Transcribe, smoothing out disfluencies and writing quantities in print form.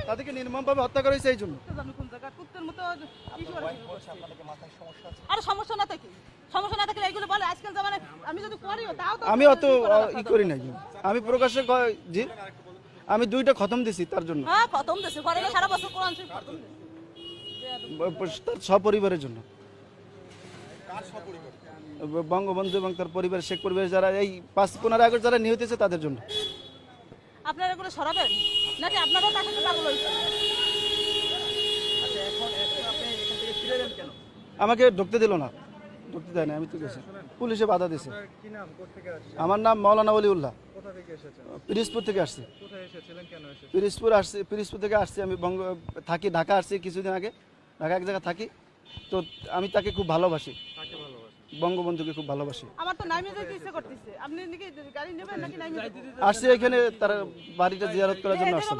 তাদেরকে নির্মমভাবে হত্যা করা হয়েছে এই জন্য। আর সমস্যা না থাকে, সমস্যা না থাকলে এইগুলো বলে আজকাল জামানায় আমি যদি করিও তাও তো আমি অত ই করি নাই, আমি প্রকাশ্যে জি আমি 2টা খতম দিছি তার জন্য, হ্যাঁ খতম দেশে করে সারা বছর কোরআন শরীফ খতম দেশে। তার সপরিবারের জন্য। বঙ্গবন্ধু এবং তার পরিবার, শেখ পরিবার যারা এই 5-15 আগস্ট যারা নিহত হয়েছে তাদের জন্য। আপনারা এগুলো সরাবেন নাকি আপনারাও তার সাথে পাগল হয়েছে? আমাকে ঢুকতে দিল না, ঢুকতে দেয় না, আমি তো গেছি, পুলিশে বাধা দিয়েছে। কি নাম, কোত্থেকে আসছেন? আমার নাম মাওলানা ওলিউল্লাহ, কোথা থেকে এসেছেন? পিরিজপুর থেকে আসছি। কোথায় এসেছিলেন, কেন এসেছেন? পিরিজপুর থেকে আসছি, আমি থাকি ঢাকা, আসছি কিছুদিন আগে, ঢাকা এক জায়গায় থাকি। তো আমি তাকে খুব ভালোবাসি, কাকে ভালোবাসেন? বঙ্গবন্ধুকে খুব ভালোবাসি। আমার তো নাইমে যেতে ইচ্ছে করতেছে, আপনি নাকি গাড়ি নেবেন নাকি নাইমে যেতে? আসছি এখানে তার বাড়িটা জিয়ারত করার জন্য আসছি।